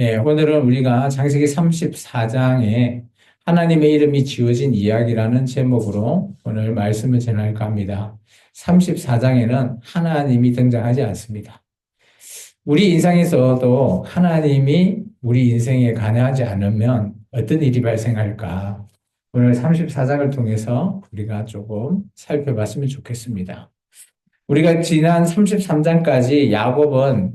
예, 오늘은 우리가 창세기 34장에 하나님의 이름이 지어진 이야기라는 제목으로 오늘 말씀을 전할까 합니다. 34장에는 하나님이 등장하지 않습니다. 우리 인생에서도 하나님이 우리 인생에 관여하지 않으면 어떤 일이 발생할까? 오늘 34장을 통해서 우리가 조금 살펴봤으면 좋겠습니다. 우리가 지난 33장까지 야곱은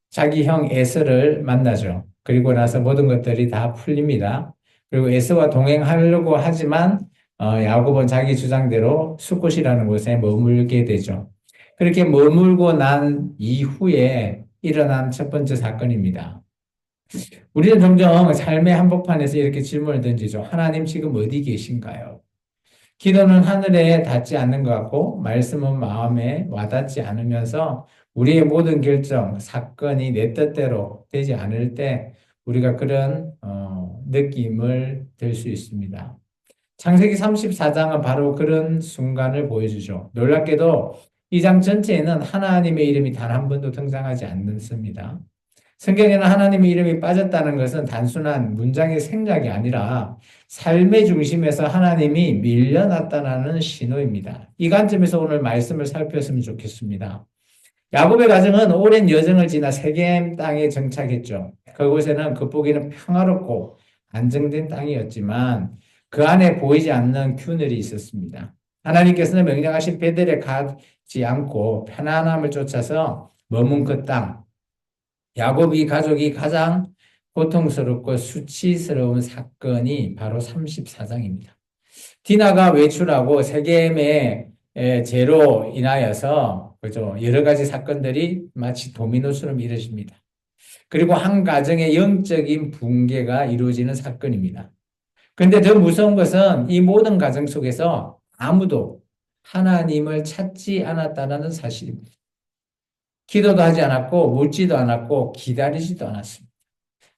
자기 형 에서를 만나죠. 그리고 나서 모든 것들이 다 풀립니다. 그리고 에서와 동행하려고 하지만 야곱은 자기 주장대로 숫곳이라는 곳에 머물게 되죠. 그렇게 머물고 난 이후에 일어난 첫 번째 사건입니다. 우리는 종종 삶의 한복판에서 이렇게 질문을 던지죠. 하나님 지금 어디 계신가요? 기도는 하늘에 닿지 않는 것 같고 말씀은 마음에 와닿지 않으면서 우리의 모든 결정, 사건이 내 뜻대로 되지 않을 때 우리가 그런 느낌을 들 수 있습니다. 창세기 34장은 바로 그런 순간을 보여주죠. 놀랍게도 이 장 전체에는 하나님의 이름이 단 한 번도 등장하지 않습니다. 성경에는 하나님의 이름이 빠졌다는 것은 단순한 문장의 생략이 아니라 삶의 중심에서 하나님이 밀려났다는 신호입니다. 이 관점에서 오늘 말씀을 살폈으면 좋겠습니다. 야곱의 가정은 오랜 여정을 지나 세겜 땅에 정착했죠. 그곳에는 겉보기는 평화롭고 안정된 땅이었지만 그 안에 보이지 않는 균열이 있었습니다. 하나님께서는 명령하신 베델에 가지 않고 편안함을 쫓아서 머문 그 땅, 야곱이 가족이 가장 고통스럽고 수치스러운 사건이 바로 34장입니다. 디나가 외출하고 세겜의 죄로 인하여서 그죠? 여러 가지 사건들이 마치 도미노처럼 이루어집니다. 그리고 한 가정의 영적인 붕괴가 이루어지는 사건입니다. 그런데 더 무서운 것은 이 모든 가정 속에서 아무도 하나님을 찾지 않았다는 사실입니다. 기도도 하지 않았고 묻지도 않았고 기다리지도 않았습니다.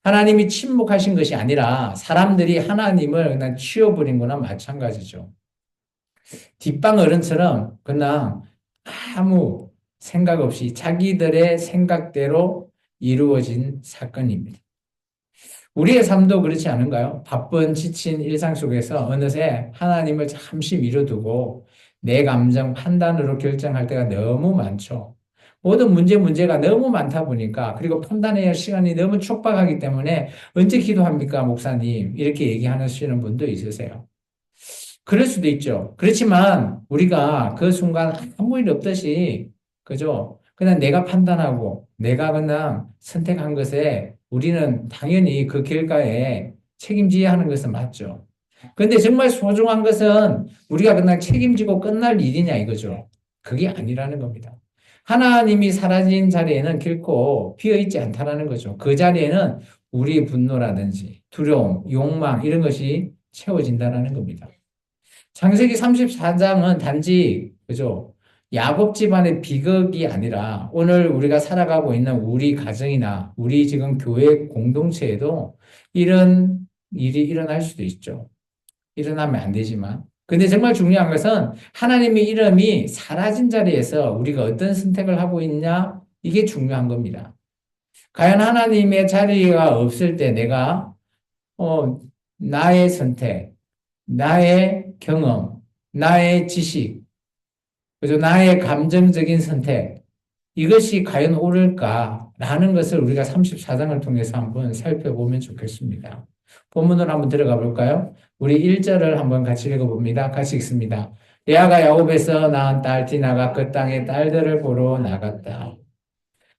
하나님이 침묵하신 것이 아니라 사람들이 하나님을 그냥 치워버린 거나 마찬가지죠. 뒷방 어른처럼 그냥 아무 생각 없이 자기들의 생각대로 이루어진 사건입니다. 우리의 삶도 그렇지 않은가요? 바쁜 지친 일상 속에서 어느새 하나님을 잠시 미뤄두고 내 감정 판단으로 결정할 때가 너무 많죠. 모든 문제가 너무 많다 보니까 그리고 판단해야 할 시간이 너무 촉박하기 때문에 언제 기도합니까, 목사님? 이렇게 얘기하시는 분도 있으세요. 그럴 수도 있죠. 그렇지만 우리가 그 순간 아무 일 없듯이 그죠? 그냥 내가 판단하고 내가 그냥 선택한 것에 우리는 당연히 그 결과에 책임져야 하는 것은 맞죠. 그런데 정말 소중한 것은 우리가 그냥 책임지고 끝날 일이냐 이거죠. 그게 아니라는 겁니다. 하나님이 사라진 자리에는 결코 비어 있지 않다라는 거죠. 그 자리에는 우리의 분노라든지 두려움, 욕망 이런 것이 채워진다라는 겁니다. 창세기 34장은 단지 그죠? 야곱 집안의 비극이 아니라 오늘 우리가 살아가고 있는 우리 가정이나 우리 지금 교회 공동체에도 이런 일이 일어날 수도 있죠. 일어나면 안 되지만. 근데 정말 중요한 것은 하나님의 이름이 사라진 자리에서 우리가 어떤 선택을 하고 있냐? 이게 중요한 겁니다. 과연 하나님의 자리가 없을 때 내가 어, 나의 선택, 나의 경험, 나의 지식, 그죠? 나의 감정적인 선택, 이것이 과연 옳을까라는 것을 우리가 34장을 통해서 한번 살펴보면 좋겠습니다. 본문으로 한번 들어가 볼까요? 우리 1절을 한번 같이 읽어봅니다. 같이 읽습니다. 레아가 야곱에서 낳은 딸 디나가 그 땅에 딸들을 보러 나갔다.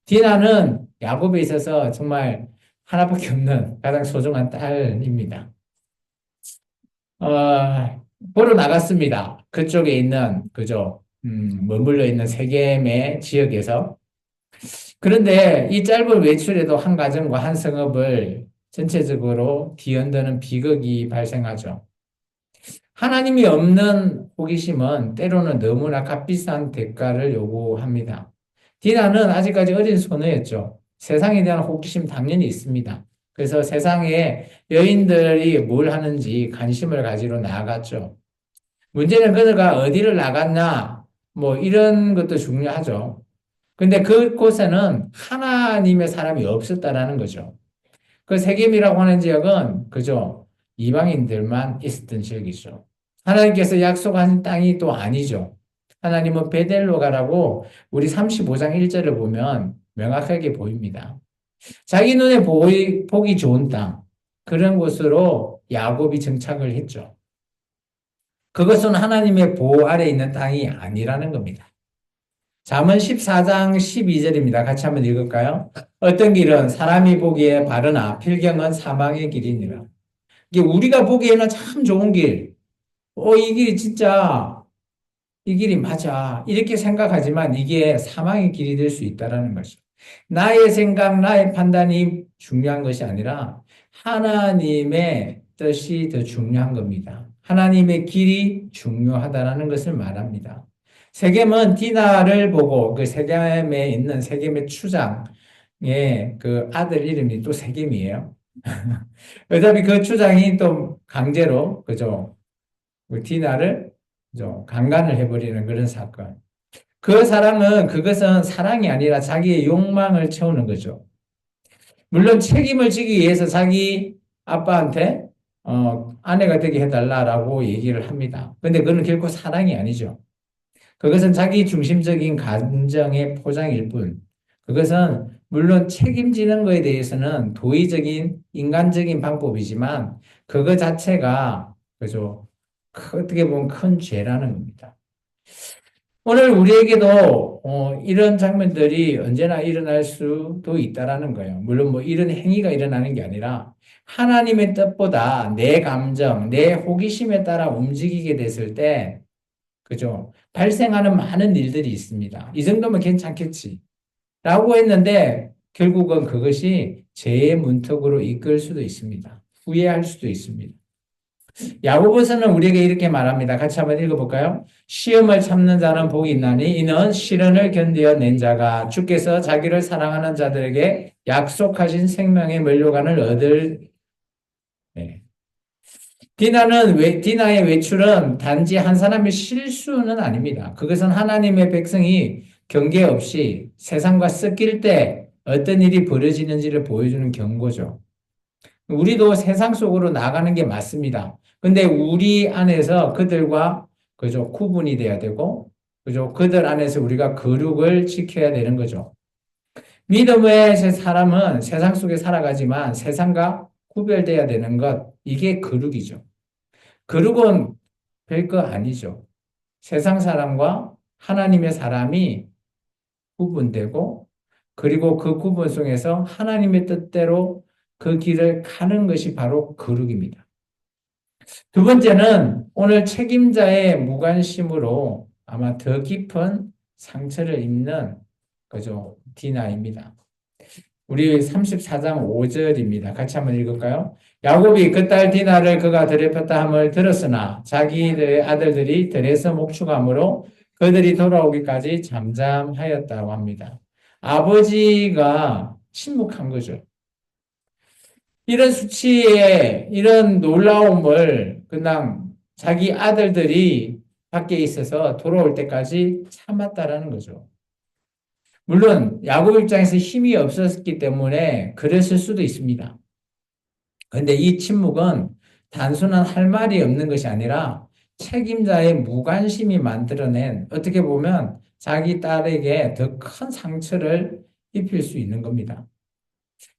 디나는 야곱에 있어서 정말 하나밖에 없는 가장 소중한 딸입니다. 보러 나갔습니다. 그쪽에 있는, 그죠? 머물러 있는 세겜의 지역에서. 그런데 이 짧은 외출에도 한 가정과 한 성읍을 전체적으로 뒤흔드는 비극이 발생하죠. 하나님이 없는 호기심은 때로는 너무나 값비싼 대가를 요구합니다. 디나는 아직까지 어린 소녀였죠. 세상에 대한 호기심 당연히 있습니다. 그래서 세상에 여인들이 뭘 하는지 관심을 가지러 나아갔죠. 문제는 그녀가 어디를 나갔나, 뭐 이런 것도 중요하죠. 근데 그곳에는 하나님의 사람이 없었다라는 거죠. 그 세겜이라고 하는 지역은 그죠? 이방인들만 있었던 지역이죠. 하나님께서 약속하신 땅이 또 아니죠. 하나님은 베델로 가라고 우리 35장 1절을 보면 명확하게 보입니다. 자기 눈에 보기 좋은 땅, 그런 곳으로 야곱이 정착을 했죠. 그것은 하나님의 보호 아래 있는 땅이 아니라는 겁니다. 잠언 14장 12절입니다. 같이 한번 읽을까요? 어떤 길은 사람이 보기에 바르나 필경은 사망의 길이니라. 이게 우리가 보기에는 참 좋은 길. 이 길이 진짜 이 길이 맞아. 이렇게 생각하지만 이게 사망의 길이 될 수 있다라는 것이죠. 나의 생각, 나의 판단이 중요한 것이 아니라 하나님의 뜻이 더 중요한 겁니다. 하나님의 길이 중요하다라는 것을 말합니다. 세겜은 디나를 보고 그 세겜에 있는 세겜의 추장의 그 아들 이름이 또 세겜이에요. 어차피 그 추장이 또 강제로 그죠? 그 디나를 그죠? 강간을 해버리는 그런 사건. 그 사랑은 그것은 사랑이 아니라 자기의 욕망을 채우는 거죠. 물론 책임을 지기 위해서 자기 아빠한테 아내가 되게 해달라라고 얘기를 합니다. 근데 그건 결코 사랑이 아니죠. 그것은 자기 중심적인 감정의 포장일 뿐. 그것은 물론 책임지는 것에 대해서는 도의적인 인간적인 방법이지만 그거 자체가 그죠? 어떻게 보면 큰 죄라는 겁니다. 오늘 우리에게도 이런 장면들이 언제나 일어날 수도 있다라는 거예요. 물론 뭐 이런 행위가 일어나는 게 아니라 하나님의 뜻보다 내 감정, 내 호기심에 따라 움직이게 됐을 때, 그죠? 발생하는 많은 일들이 있습니다. 이 정도면 괜찮겠지. 라고 했는데 결국은 그것이 죄의 문턱으로 이끌 수도 있습니다. 후회할 수도 있습니다. 야고보서는 우리에게 이렇게 말합니다. 같이 한번 읽어볼까요? 시험을 참는 자는 복이 있나니 이는 시련을 견디어 낸 자가 주께서 자기를 사랑하는 자들에게 약속하신 생명의 면류관을 얻을. 네. 디나의 외출은 단지 한 사람의 실수는 아닙니다. 그것은 하나님의 백성이 경계 없이 세상과 섞일 때 어떤 일이 벌어지는지를 보여주는 경고죠. 우리도 세상 속으로 나가는 게 맞습니다. 근데 우리 안에서 그들과 그죠 구분이 돼야 되고 그죠 그들 안에서 우리가 거룩을 지켜야 되는 거죠. 믿음의 사람은 세상 속에 살아가지만 세상과 구별돼야 되는 것 이게 거룩이죠. 거룩은 별거 아니죠. 세상 사람과 하나님의 사람이 구분되고 그리고 그 구분 속에서 하나님의 뜻대로 그 길을 가는 것이 바로 거룩입니다. 두 번째는 오늘 책임자의 무관심으로 아마 더 깊은 상처를 입는 그죠 디나입니다. 우리 34장 5절입니다. 같이 한번 읽을까요? 야곱이 그 딸 디나를 그가 더럽혔다 함을 들었으나 자기의 아들들이 들에서 목축함으로 그들이 돌아오기까지 잠잠하였다고 합니다. 아버지가 침묵한 거죠. 이런 수치에 이런 놀라움을 그냥 자기 아들들이 밖에 있어서 돌아올 때까지 참았다라는 거죠. 물론 야곱 입장에서 힘이 없었기 때문에 그랬을 수도 있습니다. 그런데 이 침묵은 단순한 할 말이 없는 것이 아니라 책임자의 무관심이 만들어낸 어떻게 보면 자기 딸에게 더 큰 상처를 입힐 수 있는 겁니다.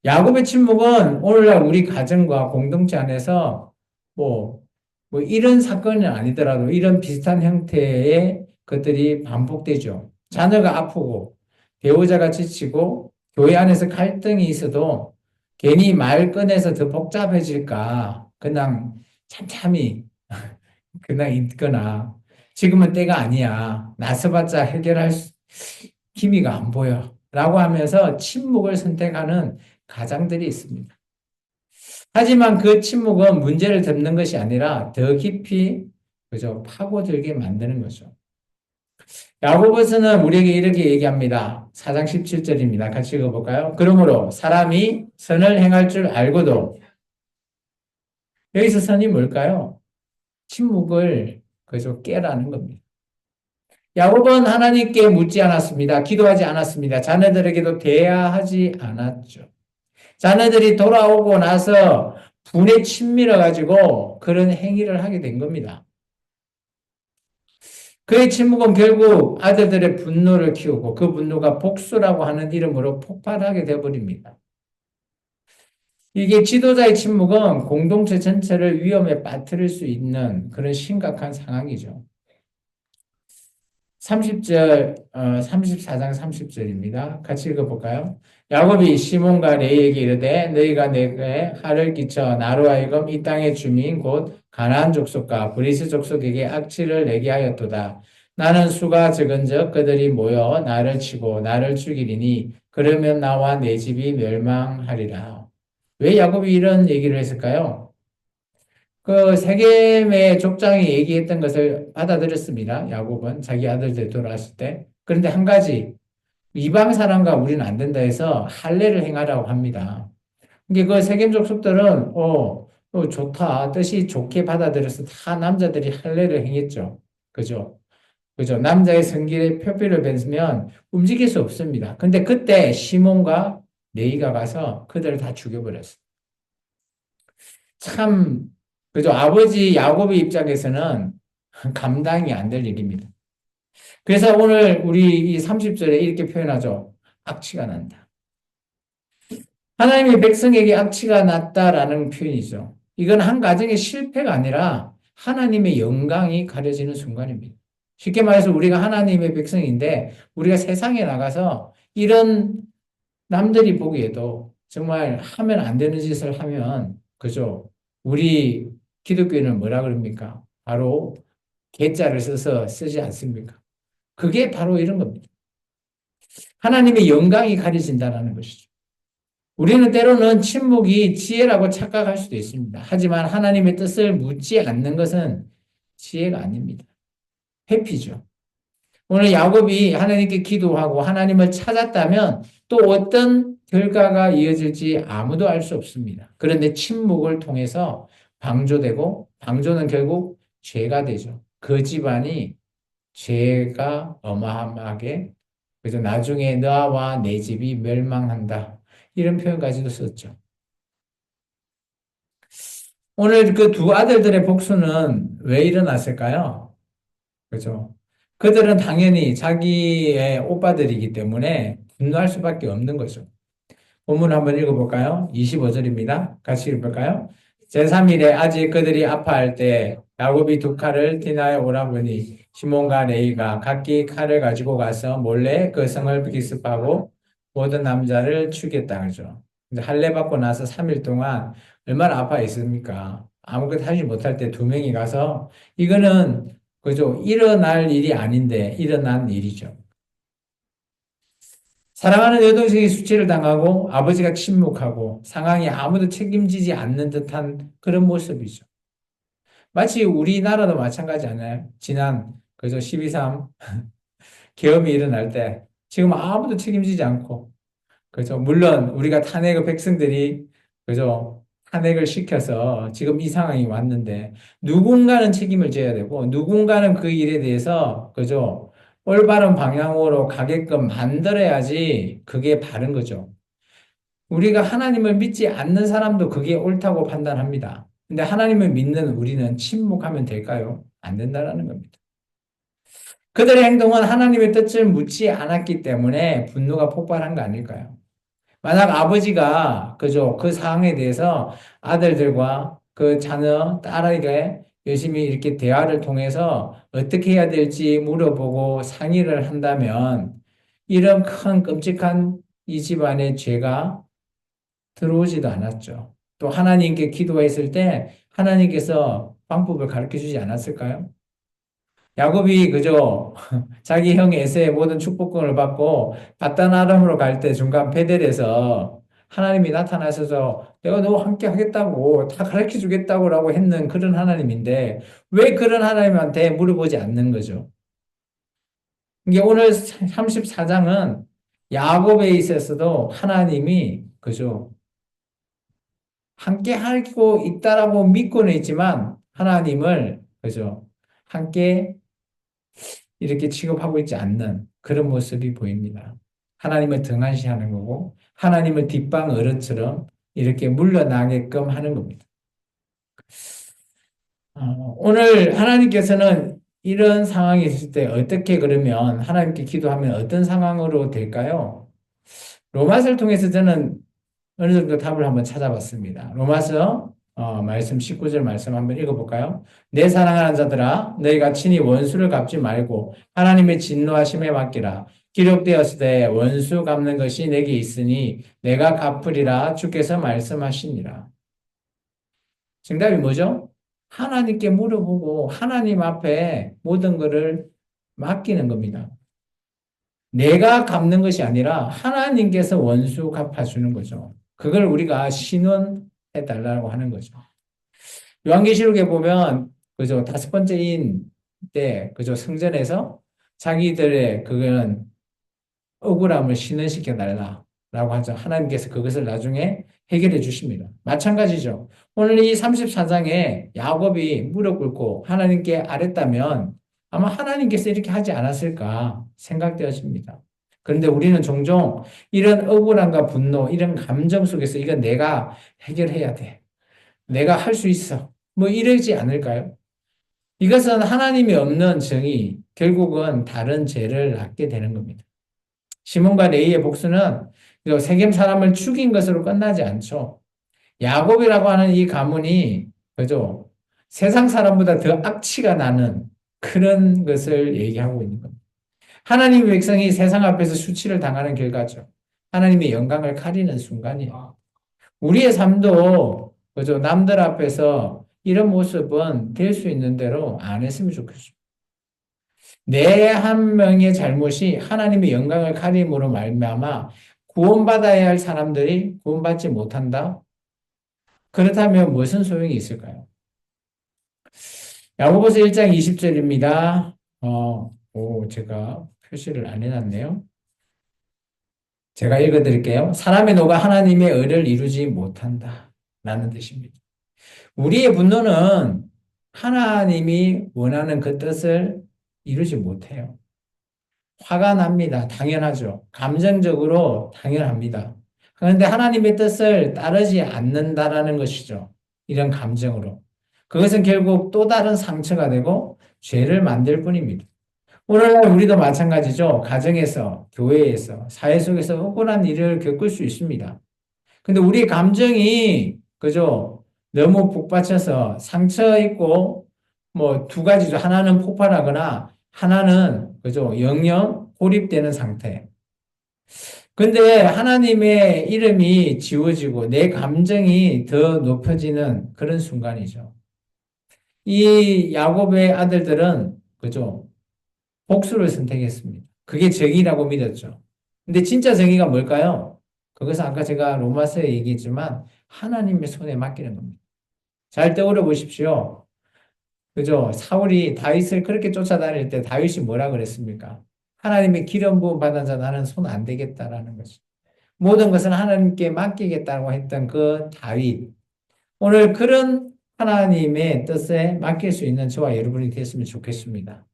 야곱의 침묵은 오늘날 우리 가정과 공동체 안에서 뭐 이런 사건은 아니더라도 이런 비슷한 형태의 것들이 반복되죠. 자녀가 아프고 배우자가 지치고 교회 안에서 갈등이 있어도 괜히 말 꺼내서 더 복잡해질까 그냥 참참히 그냥 있거나 지금은 때가 아니야. 나서봤자 해결할 기미가 안 보여. 라고 하면서 침묵을 선택하는 가장들이 있습니다. 하지만 그 침묵은 문제를 덮는 것이 아니라 더 깊이 그죠 파고들게 만드는 거죠. 야고보서는 우리에게 이렇게 얘기합니다. 4장 17절입니다. 같이 읽어볼까요? 그러므로 사람이 선을 행할 줄 알고도 여기서 선이 뭘까요? 침묵을 그죠 깨라는 겁니다. 야곱은 하나님께 묻지 않았습니다. 기도하지 않았습니다. 자녀들에게도 대화하지 않았죠. 자녀들이 돌아오고 나서 분에 치밀어 가지고 그런 행위를 하게 된 겁니다. 그의 침묵은 결국 아들들의 분노를 키우고 그 분노가 복수라고 하는 이름으로 폭발하게 되어버립니다. 이게 지도자의 침묵은 공동체 전체를 위험에 빠뜨릴 수 있는 그런 심각한 상황이죠. 30절, 34장 30절입니다. 같이 읽어볼까요? 야곱이 시몬과 레이에게 이르되 너희가 내게 화를 끼쳐 나로 하여금 이 땅의 주민 곧 가나안 족속과 브리스 족속에게 악취를 내게 하였도다. 나는 수가 적은즉 그들이 모여 나를 치고 나를 죽이리니 그러면 나와 내 집이 멸망하리라. 왜 야곱이 이런 얘기를 했을까요? 그 세겜의 족장이 얘기했던 것을 받아들였습니다. 야곱은 자기 아들들 돌아왔을 때. 그런데 한 가지 이방 사람과 우리는 안 된다 해서 할례를 행하라고 합니다. 이게 그 세겜 족속들은 좋다 뜻이 좋게 받아들여서 다 남자들이 할례를 행했죠. 그죠? 그죠? 남자의 성길에 표피를 뱉으면 움직일 수 없습니다. 근데 그때 시몬과 레이가 가서 그들을 다 죽여버렸어요. 참, 그죠? 아버지 야곱의 입장에서는 감당이 안 될 일입니다. 그래서 오늘 우리 이 30절에 이렇게 표현하죠. 악취가 난다. 하나님의 백성에게 악취가 났다라는 표현이죠. 이건 한 가정의 실패가 아니라 하나님의 영광이 가려지는 순간입니다. 쉽게 말해서 우리가 하나님의 백성인데 우리가 세상에 나가서 이런 남들이 보기에도 정말 하면 안 되는 짓을 하면 그죠? 우리 기독교는 뭐라 그럽니까? 바로 개자를 써서 쓰지 않습니까? 그게 바로 이런 겁니다. 하나님의 영광이 가려진다는 것이죠. 우리는 때로는 침묵이 지혜라고 착각할 수도 있습니다. 하지만 하나님의 뜻을 묻지 않는 것은 지혜가 아닙니다. 회피죠. 오늘 야곱이 하나님께 기도하고 하나님을 찾았다면 또 어떤 결과가 이어질지 아무도 알 수 없습니다. 그런데 침묵을 통해서 방조되고 방조는 결국 죄가 되죠. 그 집안이 죄가 어마어마하게 그래서 나중에 너와 내 집이 멸망한다. 이런 표현까지도 썼죠. 오늘 그 두 아들들의 복수는 왜 일어났을까요? 그죠? 그들은 당연히 자기의 오빠들이기 때문에 분노할 수밖에 없는 거죠. 본문 한번 읽어볼까요? 25절입니다. 같이 읽어볼까요? 제3일에 아직 그들이 아파할 때 야곱이 두 칼을 디나에 오라버니 시몬과 레이가 각기 칼을 가지고 가서 몰래 그 성을 기습하고 모든 남자를 죽였다 그러죠. 이제 할례 받고 나서 3일 동안 얼마나 아파했습니까? 아무것도 하지 못할 때 두 명이 가서 이거는 그죠? 일어날 일이 아닌데 일어난 일이죠. 사랑하는 여동생이 수치를 당하고 아버지가 침묵하고 상황이 아무도 책임지지 않는 듯한 그런 모습이죠. 마치 우리나라도 마찬가지 아니에요? 지난 그죠? 12.3 계엄이 일어날 때 지금 아무도 책임지지 않고 그죠? 물론 우리가 탄핵의 백성들이 그죠? 탄핵을 시켜서 지금 이 상황이 왔는데 누군가는 책임을 져야 되고 누군가는 그 일에 대해서 그죠? 올바른 방향으로 가게끔 만들어야지 그게 바른 거죠. 우리가 하나님을 믿지 않는 사람도 그게 옳다고 판단합니다. 근데 하나님을 믿는 우리는 침묵하면 될까요? 안 된다라는 겁니다. 그들의 행동은 하나님의 뜻을 묻지 않았기 때문에 분노가 폭발한 거 아닐까요? 만약 아버지가 그죠 그 상황에 대해서 아들들과 그 자녀 딸에게 열심히 이렇게 대화를 통해서 어떻게 해야 될지 물어보고 상의를 한다면 이런 큰 끔찍한 이 집안의 죄가 들어오지도 않았죠. 또 하나님께 기도했을 때 하나님께서 방법을 가르쳐 주지 않았을까요? 야곱이 그저 자기 형 에서의 모든 축복권을 받고 바단 아람으로 갈 때 중간 베델에서 하나님이 나타나셔서 내가 너와 함께 하겠다고 다 가르쳐 주겠다고라고 했는 그런 하나님인데 왜 그런 하나님한테 물어보지 않는 거죠? 이게 오늘 34장은 야곱에 있어서도 하나님이 그죠? 함께 하고 있다라고 믿고는 있지만 하나님을 그죠? 함께 이렇게 취급하고 있지 않는 그런 모습이 보입니다. 하나님을 등한시하는 거고 하나님을 뒷방 어른처럼 이렇게 물러나게끔 하는 겁니다. 오늘 하나님께서는 이런 상황이 있을 때 어떻게 그러면 하나님께 기도하면 어떤 상황으로 될까요? 로마서를 통해서 저는 어느 정도 답을 한번 찾아봤습니다. 로마서 말씀 19절 말씀 한번 읽어볼까요? 내 사랑하는 자들아 너희가 친히 원수를 갚지 말고 하나님의 진노하심에 맡기라. 기록되었을 때 원수 갚는 것이 내게 있으니 내가 갚으리라 주께서 말씀하시니라. 정답이 뭐죠? 하나님께 물어보고 하나님 앞에 모든 것을 맡기는 겁니다. 내가 갚는 것이 아니라 하나님께서 원수 갚아주는 거죠. 그걸 우리가 신원해 달라고 하는 거죠. 요한계시록에 보면 그죠 다섯 번째인 때 그죠 성전에서 자기들의 그건 억울함을 신원시켜 달라라고 하죠. 하나님께서 그것을 나중에 해결해 주십니다. 마찬가지죠. 오늘 이 34장에 야곱이 무릎 꿇고 하나님께 아랬다면 아마 하나님께서 이렇게 하지 않았을까 생각되어집니다. 그런데 우리는 종종 이런 억울함과 분노, 이런 감정 속에서 이건 내가 해결해야 돼. 내가 할 수 있어. 뭐 이러지 않을까요? 이것은 하나님이 없는 정의, 결국은 다른 죄를 낳게 되는 겁니다. 시몬과 레위의 복수는 세겜 사람을 죽인 것으로 끝나지 않죠. 야곱이라고 하는 이 가문이 그죠? 세상 사람보다 더 악취가 나는 그런 것을 얘기하고 있는 겁니다. 하나님의 백성이 세상 앞에서 수치를 당하는 결과죠. 하나님의 영광을 가리는 순간이에요. 우리의 삶도 그죠? 남들 앞에서 이런 모습은 될 수 있는 대로 안 했으면 좋겠어요. 내 한 명의 잘못이 하나님의 영광을 가림으로 말미암아 구원받아야 할 사람들이 구원받지 못한다? 그렇다면 무슨 소용이 있을까요? 야고보서 1장 20절입니다. 제가 표시를 안 해놨네요. 제가 읽어드릴게요. 사람의 노가 하나님의 의를 이루지 못한다. 라는 뜻입니다. 우리의 분노는 하나님이 원하는 그 뜻을 이루지 못해요. 화가 납니다. 당연하죠. 감정적으로 당연합니다. 그런데 하나님의 뜻을 따르지 않는다라는 것이죠. 이런 감정으로. 그것은 결국 또 다른 상처가 되고 죄를 만들 뿐입니다. 오늘날 우리도 마찬가지죠. 가정에서, 교회에서, 사회 속에서 억울한 일을 겪을 수 있습니다. 근데 우리의 감정이, 그죠? 너무 북받쳐서 상처 있고, 뭐 두 가지죠. 하나는 폭발하거나, 하나는, 그죠? 영영 고립되는 상태. 근데 하나님의 이름이 지워지고 내 감정이 더 높여지는 그런 순간이죠. 이 야곱의 아들들은, 그죠? 복수를 선택했습니다. 그게 정의라고 믿었죠. 근데 진짜 정의가 뭘까요? 그것은 아까 제가 로마서에 얘기했지만 하나님의 손에 맡기는 겁니다. 잘 떠올려 보십시오. 그죠? 사울이 다윗을 그렇게 쫓아다닐 때 다윗이 뭐라 그랬습니까? 하나님의 기름 부음 받은 자 나는 손 안 대겠다라는 거죠. 모든 것은 하나님께 맡기겠다고 했던 그 다윗. 오늘 그런 하나님의 뜻에 맡길 수 있는 저와 여러분이 됐으면 좋겠습니다.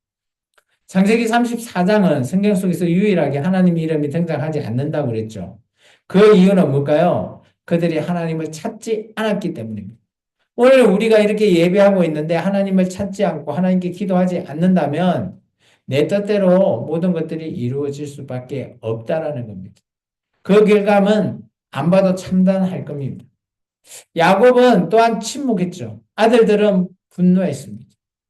창세기 34장은 성경 속에서 유일하게 하나님 이름이 등장하지 않는다고 그랬죠. 그 이유는 뭘까요? 그들이 하나님을 찾지 않았기 때문입니다. 오늘 우리가 이렇게 예배하고 있는데 하나님을 찾지 않고 하나님께 기도하지 않는다면 내 뜻대로 모든 것들이 이루어질 수밖에 없다라는 겁니다. 그 결과는 안 봐도 참단할 겁니다. 야곱은 또한 침묵했죠. 아들들은 분노했습니다.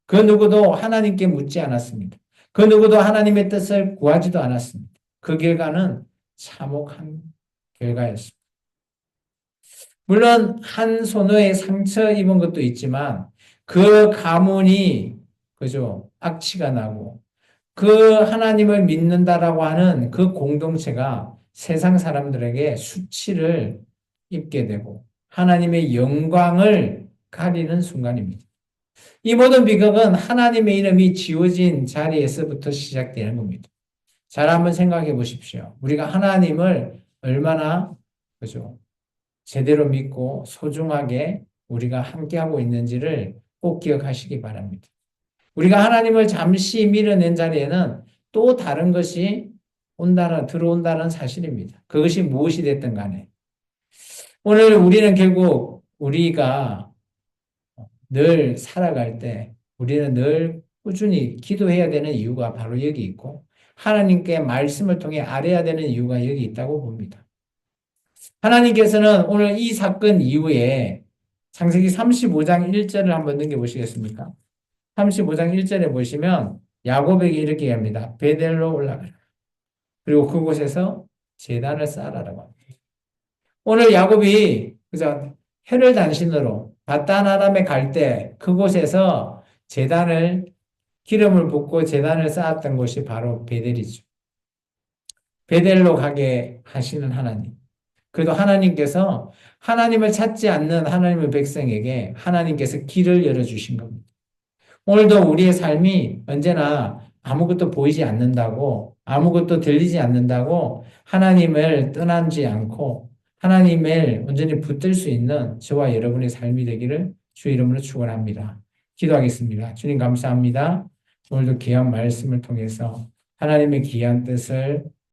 그 누구도 하나님께 묻지 않았습니다. 그 누구도 하나님의 뜻을 구하지도 않았습니다. 그 결과는 참혹한 결과였습니다. 물론 한 소녀의 상처 입은 것도 있지만 그 가문이 그죠 악취가 나고 그 하나님을 믿는다라고 하는 그 공동체가 세상 사람들에게 수치를 입게 되고 하나님의 영광을 가리는 순간입니다. 이 모든 비극은 하나님의 이름이 지워진 자리에서부터 시작되는 겁니다. 잘 한번 생각해 보십시오. 우리가 하나님을 얼마나 그죠? 제대로 믿고 소중하게 우리가 함께하고 있는지를 꼭 기억하시기 바랍니다. 우리가 하나님을 잠시 밀어낸 자리에는 또 다른 것이 들어온다는 사실입니다. 그것이 무엇이 됐든 간에. 오늘 우리는 결국 우리가 늘 살아갈 때 우리는 늘 꾸준히 기도해야 되는 이유가 바로 여기 있고 하나님께 말씀을 통해 알아야 되는 이유가 여기 있다고 봅니다. 하나님께서는 오늘 이 사건 이후에 창세기 35장 1절을 한번 넘겨보시겠습니까? 35장 1절에 보시면 야곱에게 이렇게 합니다. 베델로 올라가라. 그리고 그곳에서 제단을 쌓아라라고 합니다. 오늘 야곱이 그죠? 해를 단신으로 바단 아람에 갈 때 그곳에서 제단을 기름을 붓고 제단을 쌓았던 곳이 바로 베델이죠. 베델로 가게 하시는 하나님. 그래도 하나님께서 하나님을 찾지 않는 하나님의 백성에게 하나님께서 길을 열어주신 겁니다. 오늘도 우리의 삶이 언제나 아무것도 보이지 않는다고, 아무것도 들리지 않는다고 하나님을 떠나지 않고 하나님을 온전히 붙들 수 있는 저와 여러분의 삶이 되기를 주 이름으로 축원합니다. 기도하겠습니다. 주님 감사합니다. 오늘도 귀한 말씀을 통해서 하나님의 귀한 뜻을